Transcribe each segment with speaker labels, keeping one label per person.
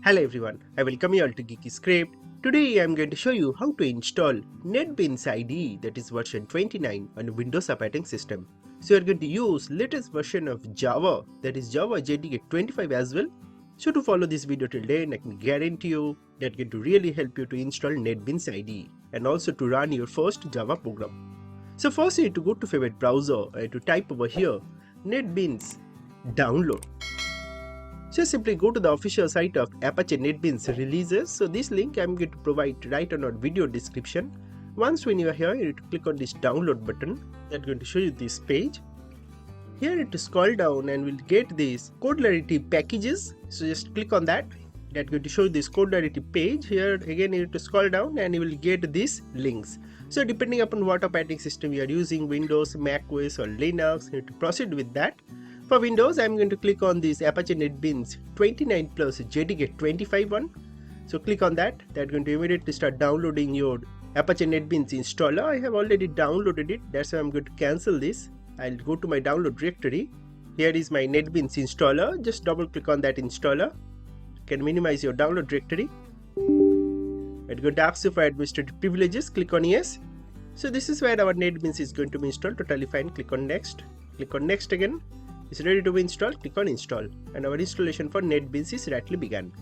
Speaker 1: Hello everyone, I welcome you all to Geeky Script. Today I am going to show you how to install NetBeans IDE, that is version 29 on Windows operating system. So you are going to use latest version of Java, that is Java JDK 25 as well. So to follow this video till then, I can guarantee you that going to really help you to install NetBeans IDE and also to run your first Java program. So first you need to go to favorite browser and to type over here NetBeans download. So simply go to the official site of Apache NetBeans releases. So this link I am going to provide right on our video description. Once when you are here, you need to click on this download button. That's going to show you this page. Here you need to scroll down and we'll get these codelarity packages. So just click on that. That's going to show you this codelarity page. Here again you need to scroll down and you will get these links. So depending upon what operating system you are using, Windows, Mac OS or Linux, you need to proceed with that. For Windows, I am going to click on this Apache NetBeans 29 plus JDK 25 one. So click on that. That's going to immediately start downloading your Apache NetBeans installer. I have already downloaded it. That's why I'm going to cancel this. I'll go to my download directory. Here is my NetBeans installer. Just double click on that installer. You can minimize your download directory. It's going to ask you for administrative privileges. Click on yes. So this is where our NetBeans is going to be installed. Totally fine. Click on next. Click on next again. It's ready to be installed, click on install and our installation for NetBeans is rightly begun.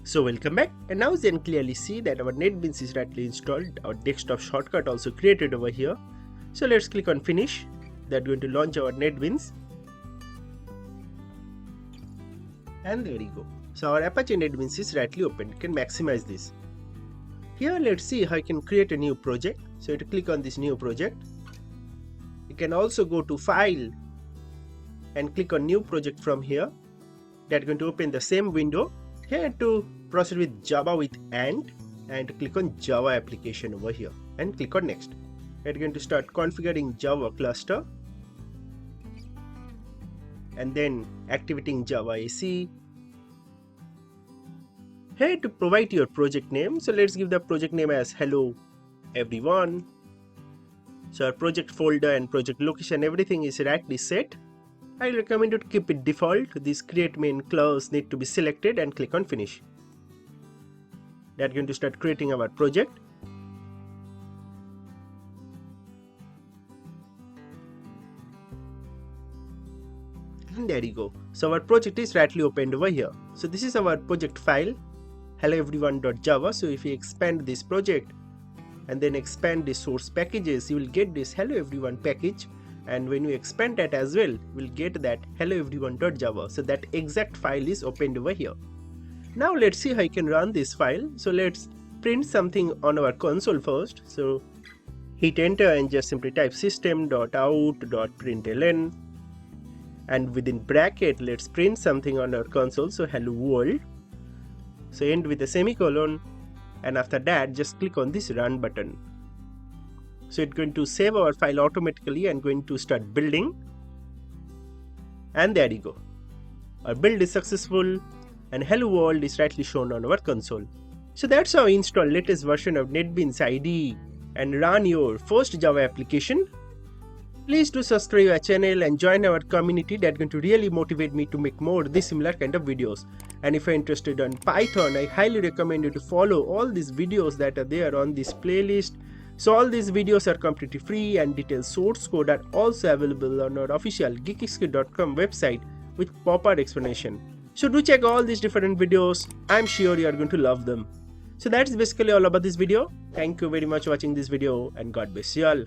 Speaker 1: So welcome back, and now you can clearly see that our NetBeans is rightly installed. Our desktop shortcut also created over here. So let's click on finish. That's going to launch our NetBeans. And there you go. So our Apache NetBeans is rightly opened. You can maximize this. Here let's see how you can create a new project. So you have to click on this new project. You can also go to file and click on new project from here. That's going to open the same window. Here to proceed with Java with and click on Java application over here and click on next. We're going to start configuring Java cluster and then activating Java AC. Here to provide your project name. So let's give the project name as hello everyone. So our project folder and project location, everything is rightly set. I recommend you to keep it default. This create main clause need to be selected and click on finish. That's going to start creating our project. And there you go. So our project is rightly opened over here. So this is our project file helloeveryone.java. So if you expand this project and then expand the source packages, you will get this hello everyone package. And when you expand that as well, we'll get that helloeveryone.java. So that exact file is opened over here. Now let's see how you can run this file. So let's print something on our console first. So hit enter and just simply type system.out.println, and within bracket let's print something on our console. So hello world. So end with a semicolon, and after that just click on this run button. So it's going to save our file automatically and going to start building. And there you go. Our build is successful and hello world is rightly shown on our console. So that's how you install latest version of NetBeans IDE and run your first Java application. Please do subscribe our channel and join our community. That's going to really motivate me to make more this similar kind of videos. And if you're interested in Python, I highly recommend you to follow all these videos that are there on this playlist. So all these videos are completely free and detailed source code are also available on our official geekyscript.com website with proper explanation. So do check all these different videos. I'm sure you are going to love them. So that's basically all about this video. Thank you very much for watching this video and God bless you all.